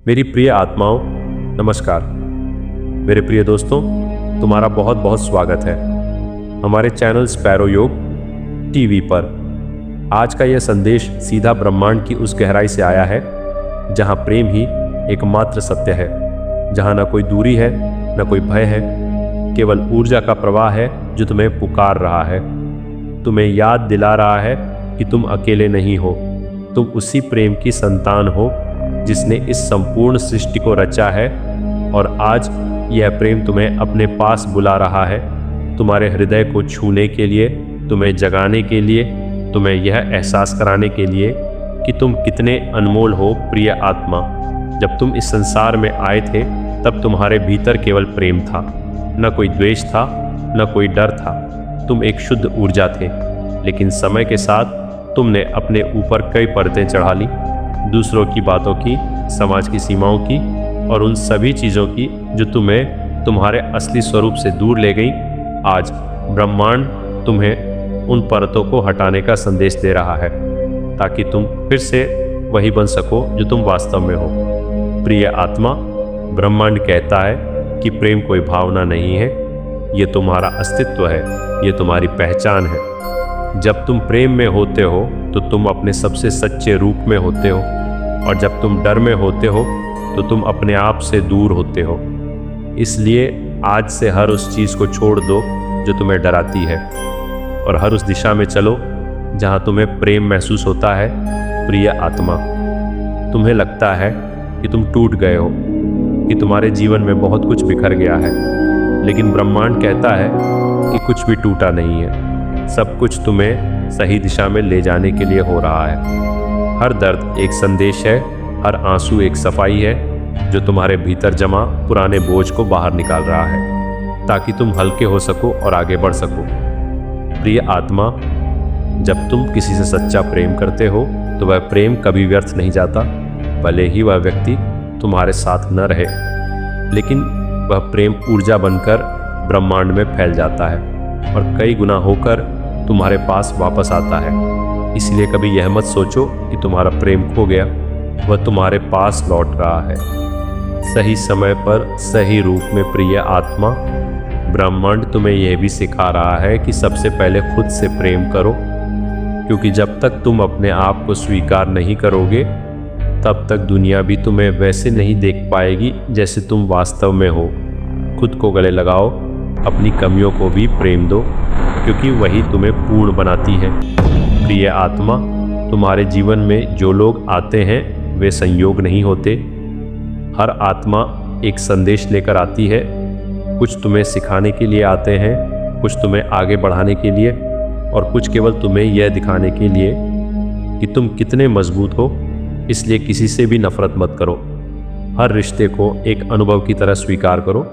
मेरी प्रिय आत्माओं, नमस्कार। मेरे प्रिय दोस्तों, तुम्हारा बहुत बहुत स्वागत है हमारे चैनल स्पैरो योग टीवी पर। आज का यह संदेश सीधा ब्रह्मांड की उस गहराई से आया है जहां प्रेम ही एकमात्र सत्य है, जहां न कोई दूरी है न कोई भय है, केवल ऊर्जा का प्रवाह है जो तुम्हें पुकार रहा है, तुम्हें याद दिला रहा है कि तुम अकेले नहीं हो। तुम उसी प्रेम की संतान हो जिसने इस संपूर्ण सृष्टि को रचा है, और आज यह प्रेम तुम्हें अपने पास बुला रहा है, तुम्हारे हृदय को छूने के लिए, तुम्हें जगाने के लिए, तुम्हें यह एहसास कराने के लिए कि तुम कितने अनमोल हो। प्रिय आत्मा, जब तुम इस संसार में आए थे तब तुम्हारे भीतर केवल प्रेम था, न कोई द्वेष था, न कोई डर था। तुम एक शुद्ध ऊर्जा थे, लेकिन समय के साथ तुमने अपने ऊपर कई परतें चढ़ा ली, दूसरों की बातों की, समाज की सीमाओं की और उन सभी चीज़ों की जो तुम्हें तुम्हारे असली स्वरूप से दूर ले गई। आज ब्रह्मांड तुम्हें उन परतों को हटाने का संदेश दे रहा है ताकि तुम फिर से वही बन सको जो तुम वास्तव में हो। प्रिय आत्मा, ब्रह्मांड कहता है कि प्रेम कोई भावना नहीं है, ये तुम्हारा अस्तित्व है, ये तुम्हारी पहचान है। जब तुम प्रेम में होते हो तो तुम अपने सबसे सच्चे रूप में होते हो, और जब तुम डर में होते हो तो तुम अपने आप से दूर होते हो। इसलिए आज से हर उस चीज़ को छोड़ दो जो तुम्हें डराती है, और हर उस दिशा में चलो जहाँ तुम्हें प्रेम महसूस होता है। प्रिय आत्मा, तुम्हें लगता है कि तुम टूट गए हो, कि तुम्हारे जीवन में बहुत कुछ बिखर गया है, लेकिन ब्रह्मांड कहता है कि कुछ भी टूटा नहीं है। सब कुछ तुम्हें सही दिशा में ले जाने के लिए हो रहा है। हर दर्द एक संदेश है, हर आंसू एक सफाई है जो तुम्हारे भीतर जमा पुराने बोझ को बाहर निकाल रहा है, ताकि तुम हल्के हो सको और आगे बढ़ सको। प्रिय आत्मा, जब तुम किसी से सच्चा प्रेम करते हो तो वह प्रेम कभी व्यर्थ नहीं जाता, भले ही वह व्यक्ति तुम्हारे साथ न रहे, लेकिन वह प्रेम ऊर्जा बनकर ब्रह्मांड में फैल जाता है और कई गुना होकर तुम्हारे पास वापस आता है। इसलिए कभी यह मत सोचो कि तुम्हारा प्रेम खो गया, वह तुम्हारे पास लौट रहा है, सही समय पर सही रूप में। प्रिय आत्मा, ब्रह्मांड तुम्हें यह भी सिखा रहा है कि सबसे पहले खुद से प्रेम करो, क्योंकि जब तक तुम अपने आप को स्वीकार नहीं करोगे तब तक दुनिया भी तुम्हें वैसे नहीं देख पाएगी जैसे तुम वास्तव में हो। खुद को गले लगाओ, अपनी कमियों को भी प्रेम दो, क्योंकि वही तुम्हें पूर्ण बनाती है। प्रिय आत्मा, तुम्हारे जीवन में जो लोग आते हैं वे संयोग नहीं होते। हर आत्मा एक संदेश लेकर आती है, कुछ तुम्हें सिखाने के लिए आते हैं, कुछ तुम्हें आगे बढ़ाने के लिए, और कुछ केवल तुम्हें यह दिखाने के लिए कि तुम कितने मजबूत हो। इसलिए किसी से भी नफरत मत करो, हर रिश्ते को एक अनुभव की तरह स्वीकार करो।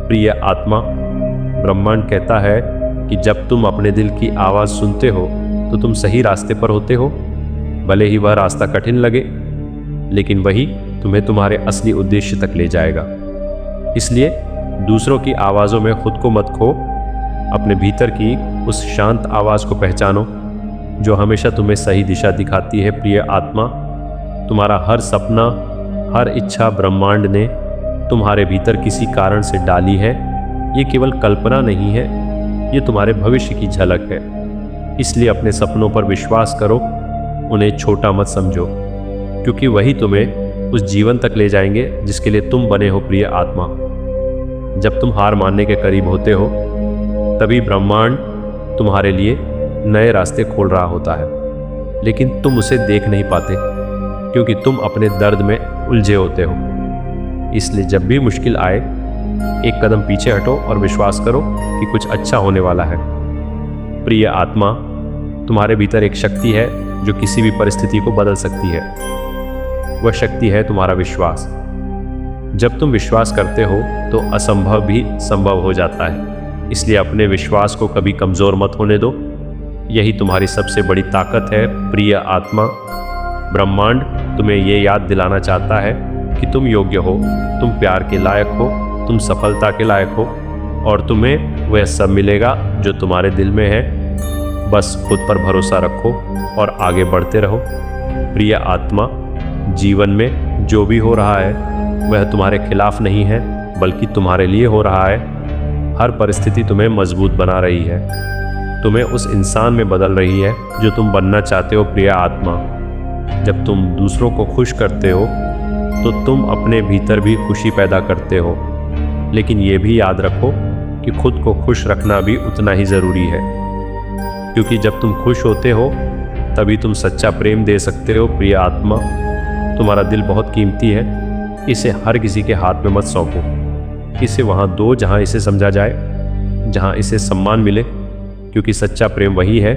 प्रिय आत्मा, ब्रह्मांड कहता है कि जब तुम अपने दिल की आवाज़ सुनते हो तो तुम सही रास्ते पर होते हो, भले ही वह रास्ता कठिन लगे, लेकिन वही तुम्हें तुम्हारे असली उद्देश्य तक ले जाएगा। इसलिए दूसरों की आवाज़ों में खुद को मत खो, अपने भीतर की उस शांत आवाज़ को पहचानो जो हमेशा तुम्हें सही दिशा दिखाती है। प्रिय आत्मा, तुम्हारा हर सपना, हर इच्छा ब्रह्मांड ने तुम्हारे भीतर किसी कारण से डाली है। ये केवल कल्पना नहीं है, ये तुम्हारे भविष्य की झलक है। इसलिए अपने सपनों पर विश्वास करो, उन्हें छोटा मत समझो, क्योंकि वही तुम्हें उस जीवन तक ले जाएंगे जिसके लिए तुम बने हो। प्रिय आत्मा, जब तुम हार मानने के करीब होते हो तभी ब्रह्मांड तुम्हारे लिए नए रास्ते खोल रहा होता है, लेकिन तुम उसे देख नहीं पाते क्योंकि तुम अपने दर्द में उलझे होते हो। इसलिए जब भी मुश्किल आए, एक कदम पीछे हटो और विश्वास करो कि कुछ अच्छा होने वाला है। प्रिय आत्मा, तुम्हारे भीतर एक शक्ति है जो किसी भी परिस्थिति को बदल सकती है। वह शक्ति है तुम्हारा विश्वास। जब तुम विश्वास करते हो तो असंभव भी संभव हो जाता है। इसलिए अपने विश्वास को कभी कमज़ोर मत होने दो, यही तुम्हारी सबसे बड़ी ताकत है। प्रिय आत्मा, ब्रह्मांड तुम्हें ये याद दिलाना चाहता है कि तुम योग्य हो, तुम प्यार के लायक हो, तुम सफलता के लायक हो, और तुम्हें वह सब मिलेगा जो तुम्हारे दिल में है। बस खुद पर भरोसा रखो और आगे बढ़ते रहो। प्रिय आत्मा, जीवन में जो भी हो रहा है वह तुम्हारे खिलाफ नहीं है, बल्कि तुम्हारे लिए हो रहा है। हर परिस्थिति तुम्हें मजबूत बना रही है, तुम्हें उस इंसान में बदल रही है जो तुम बनना चाहते हो। प्रिय आत्मा, जब तुम दूसरों को खुश करते हो तो तुम अपने भीतर भी खुशी पैदा करते हो। लेकिन ये भी याद रखो कि खुद को खुश रखना भी उतना ही ज़रूरी है, क्योंकि जब तुम खुश होते हो तभी तुम सच्चा प्रेम दे सकते हो। प्रिय आत्मा, तुम्हारा दिल बहुत कीमती है, इसे हर किसी के हाथ में मत सौंपो। इसे वहाँ दो जहाँ इसे समझा जाए, जहाँ इसे सम्मान मिले, क्योंकि सच्चा प्रेम वही है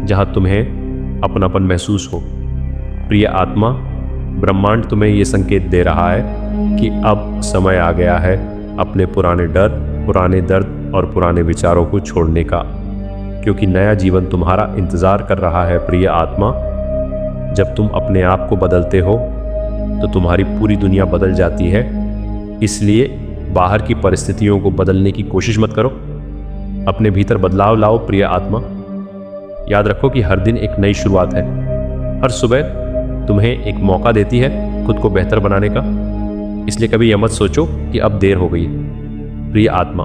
जहाँ तुम्हें अपनापन महसूस हो। प्रिय आत्मा, ब्रह्मांड तुम्हें ये संकेत दे रहा है कि अब समय आ गया है अपने पुराने डर, पुराने दर्द और पुराने विचारों को छोड़ने का, क्योंकि नया जीवन तुम्हारा इंतज़ार कर रहा है। प्रिय आत्मा, जब तुम अपने आप को बदलते हो तो तुम्हारी पूरी दुनिया बदल जाती है। इसलिए बाहर की परिस्थितियों को बदलने की कोशिश मत करो, अपने भीतर बदलाव लाओ। प्रिय आत्मा, याद रखो कि हर दिन एक नई शुरुआत है। हर सुबह तुम्हें एक मौका देती है खुद को बेहतर बनाने का, इसलिए कभी यह मत सोचो कि अब देर हो गई है। प्रिय आत्मा,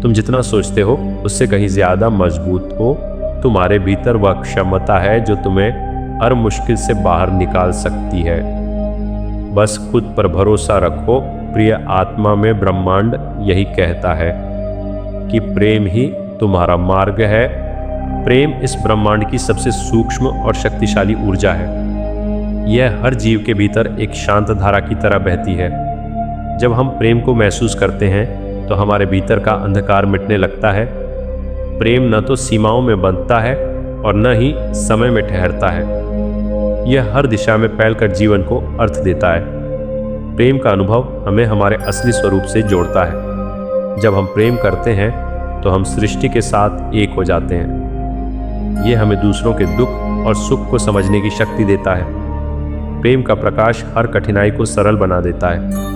तुम जितना सोचते हो उससे कहीं ज़्यादा मजबूत हो। तुम्हारे भीतर वह क्षमता है जो तुम्हें हर मुश्किल से बाहर निकाल सकती है। बस खुद पर भरोसा रखो। प्रिय आत्मा, में ब्रह्मांड यही कहता है कि प्रेम ही तुम्हारा मार्ग है। प्रेम इस ब्रह्मांड की सबसे सूक्ष्म और शक्तिशाली ऊर्जा है। यह हर जीव के भीतर एक शांत धारा की तरह बहती है। जब हम प्रेम को महसूस करते हैं तो हमारे भीतर का अंधकार मिटने लगता है। प्रेम न तो सीमाओं में बंधता है और न ही समय में ठहरता है। यह हर दिशा में फैलकर जीवन को अर्थ देता है। प्रेम का अनुभव हमें हमारे असली स्वरूप से जोड़ता है। जब हम प्रेम करते हैं तो हम सृष्टि के साथ एक हो जाते हैं। यह हमें दूसरों के दुख और सुख को समझने की शक्ति देता है। प्रेम का प्रकाश हर कठिनाई को सरल बना देता है।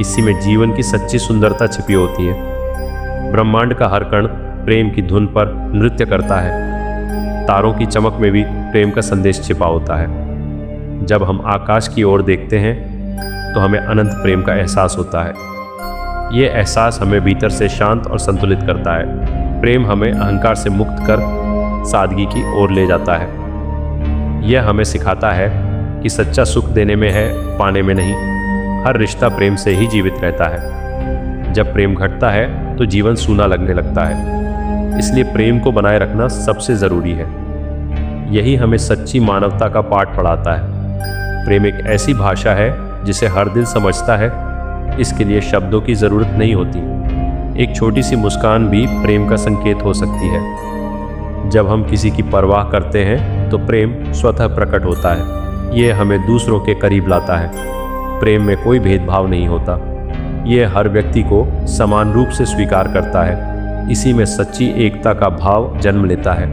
इसी में जीवन की सच्ची सुंदरता छिपी होती है। ब्रह्मांड का हर कण प्रेम की धुन पर नृत्य करता है। तारों की चमक में भी प्रेम का संदेश छिपा होता है। जब हम आकाश की ओर देखते हैं तो हमें अनंत प्रेम का एहसास होता है। ये एहसास हमें भीतर से शांत और संतुलित करता है। प्रेम हमें अहंकार से मुक्त कर सादगी की ओर ले जाता है। यह हमें सिखाता है कि सच्चा सुख देने में है, पाने में नहीं। हर रिश्ता प्रेम से ही जीवित रहता है। जब प्रेम घटता है तो जीवन सूना लगने लगता है। इसलिए प्रेम को बनाए रखना सबसे ज़रूरी है। यही हमें सच्ची मानवता का पाठ पढ़ाता है। प्रेम एक ऐसी भाषा है जिसे हर दिल समझता है। इसके लिए शब्दों की ज़रूरत नहीं होती। एक छोटी सी मुस्कान भी प्रेम का संकेत हो सकती है। जब हम किसी की परवाह करते हैं तो प्रेम स्वतः प्रकट होता है। ये हमें दूसरों के करीब लाता है। प्रेम में कोई भेदभाव नहीं होता। ये हर व्यक्ति को समान रूप से स्वीकार करता है। इसी में सच्ची एकता का भाव जन्म लेता है।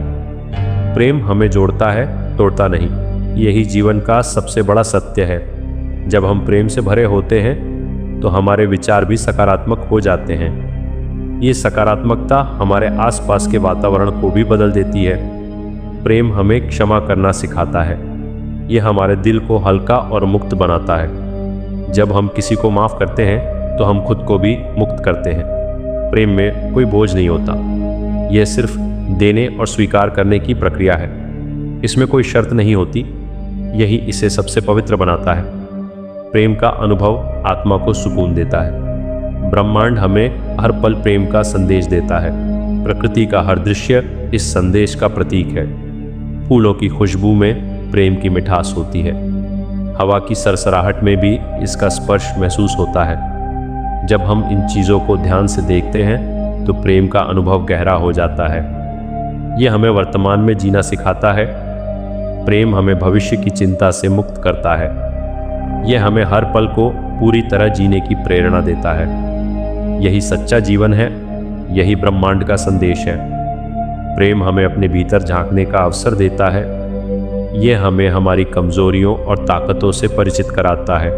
प्रेम हमें जोड़ता है, तोड़ता नहीं। यही जीवन का सबसे बड़ा सत्य है। जब हम प्रेम से भरे होते हैं तो हमारे विचार भी सकारात्मक हो जाते हैं। ये सकारात्मकता हमारे आसपास के वातावरण को भी बदल देती है। प्रेम हमें क्षमा करना सिखाता है। ये हमारे दिल को हल्का और मुक्त बनाता है। जब हम किसी को माफ़ करते हैं तो हम खुद को भी मुक्त करते हैं। प्रेम में कोई बोझ नहीं होता। यह सिर्फ देने और स्वीकार करने की प्रक्रिया है। इसमें कोई शर्त नहीं होती। यही इसे सबसे पवित्र बनाता है। प्रेम का अनुभव आत्मा को सुकून देता है। ब्रह्मांड हमें हर पल प्रेम का संदेश देता है। प्रकृति का हर दृश्य इस संदेश का प्रतीक है। फूलों की खुशबू में प्रेम की मिठास होती है। हवा की सरसराहट में भी इसका स्पर्श महसूस होता है। जब हम इन चीज़ों को ध्यान से देखते हैं तो प्रेम का अनुभव गहरा हो जाता है। यह हमें वर्तमान में जीना सिखाता है। प्रेम हमें भविष्य की चिंता से मुक्त करता है। यह हमें हर पल को पूरी तरह जीने की प्रेरणा देता है। यही सच्चा जीवन है। यही ब्रह्मांड का संदेश है। प्रेम हमें अपने भीतर झांकने का अवसर देता है। यह हमें हमारी कमजोरियों और ताकतों से परिचित कराता है।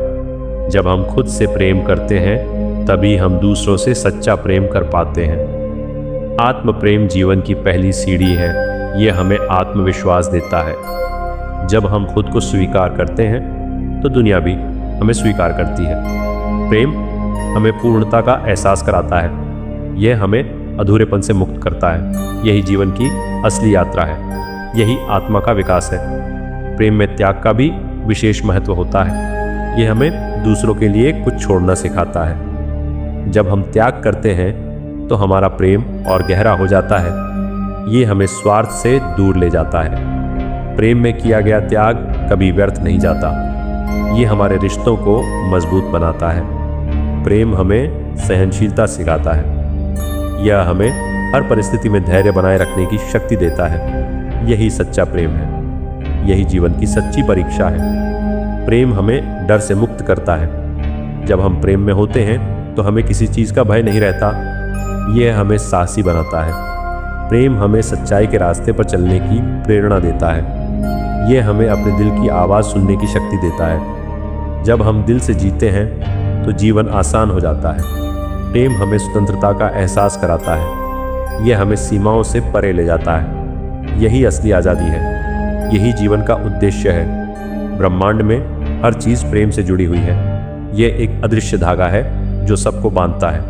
जब हम खुद से प्रेम करते हैं तभी हम दूसरों से सच्चा प्रेम कर पाते हैं। आत्म प्रेम जीवन की पहली सीढ़ी है। यह हमें आत्मविश्वास देता है। जब हम खुद को स्वीकार करते हैं तो दुनिया भी हमें स्वीकार करती है। प्रेम हमें पूर्णता का एहसास कराता है, यह हमें अधूरेपन से मुक्त करता है। यही जीवन की असली यात्रा है, यही आत्मा का विकास है। प्रेम में त्याग का भी विशेष महत्व होता है। यह हमें दूसरों के लिए कुछ छोड़ना सिखाता है। जब हम त्याग करते हैं तो हमारा प्रेम और गहरा हो जाता है। ये हमें स्वार्थ से दूर ले जाता है। प्रेम में किया गया त्याग कभी व्यर्थ नहीं जाता। ये हमारे रिश्तों को मजबूत बनाता है। प्रेम हमें सहनशीलता सिखाता है। यह हमें हर परिस्थिति में धैर्य बनाए रखने की शक्ति देता है। यही सच्चा प्रेम है, यही जीवन की सच्ची परीक्षा है। प्रेम हमें डर से मुक्त करता है। जब हम प्रेम में होते हैं तो हमें किसी चीज़ का भय नहीं रहता। यह हमें साहसी बनाता है। प्रेम हमें सच्चाई के रास्ते पर चलने की प्रेरणा देता है। यह हमें अपने दिल की आवाज़ सुनने की शक्ति देता है। जब हम दिल से जीते हैं तो जीवन आसान हो जाता है। प्रेम हमें स्वतंत्रता का एहसास कराता है। यह हमें सीमाओं से परे ले जाता है। यही असली आज़ादी है, यही जीवन का उद्देश्य है। ब्रह्मांड में हर चीज़ प्रेम से जुड़ी हुई है। यह एक अदृश्य धागा है जो सबको बांधता है।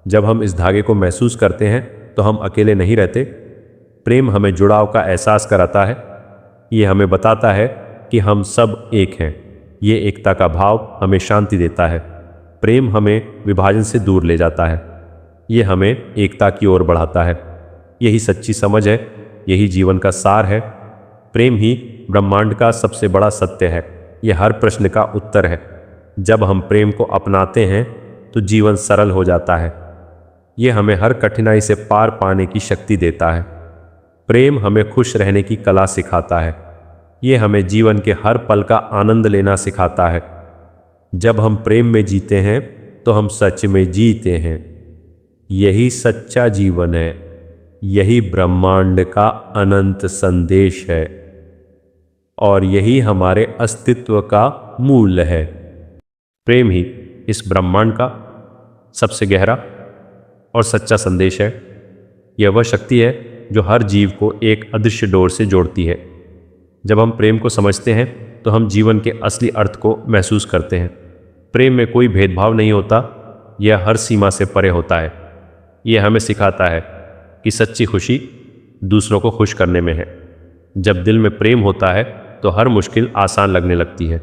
जब हम इस धागे को महसूस करते हैं तो हम अकेले नहीं रहते। प्रेम हमें जुड़ाव का एहसास कराता है। ये हमें बताता है कि हम सब एक हैं। ये एकता का भाव हमें शांति देता है। प्रेम हमें विभाजन से दूर ले जाता है। ये हमें एकता की ओर बढ़ाता है। यही सच्ची समझ है, यही जीवन का सार है। प्रेम ही ब्रह्मांड का सबसे बड़ा सत्य है। यह हर प्रश्न का उत्तर है। जब हम प्रेम को अपनाते हैं तो जीवन सरल हो जाता है। यह हमें हर कठिनाई से पार पाने की शक्ति देता है। प्रेम हमें खुश रहने की कला सिखाता है। यह हमें जीवन के हर पल का आनंद लेना सिखाता है। जब हम प्रेम में जीते हैं तो हम सच में जीते हैं। यही सच्चा जीवन है, यही ब्रह्मांड का अनंत संदेश है और यही हमारे अस्तित्व का मूल है। प्रेम ही इस ब्रह्मांड का सबसे गहरा और सच्चा संदेश है। यह वह शक्ति है जो हर जीव को एक अदृश्य डोर से जोड़ती है। जब हम प्रेम को समझते हैं तो हम जीवन के असली अर्थ को महसूस करते हैं। प्रेम में कोई भेदभाव नहीं होता, यह हर सीमा से परे होता है। यह हमें सिखाता है कि सच्ची खुशी दूसरों को खुश करने में है। जब दिल में प्रेम होता है तो हर मुश्किल आसान लगने लगती है।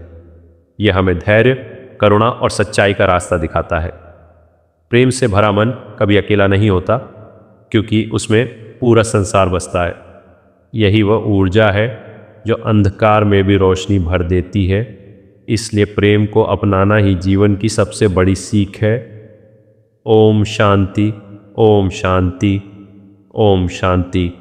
यह हमें धैर्य, करुणा और सच्चाई का रास्ता दिखाता है। प्रेम से भरा मन कभी अकेला नहीं होता, क्योंकि उसमें पूरा संसार बसता है। यही वह ऊर्जा है जो अंधकार में भी रोशनी भर देती है। इसलिए प्रेम को अपनाना ही जीवन की सबसे बड़ी सीख है। ओम शांति, ओम शांति, ओम शांति।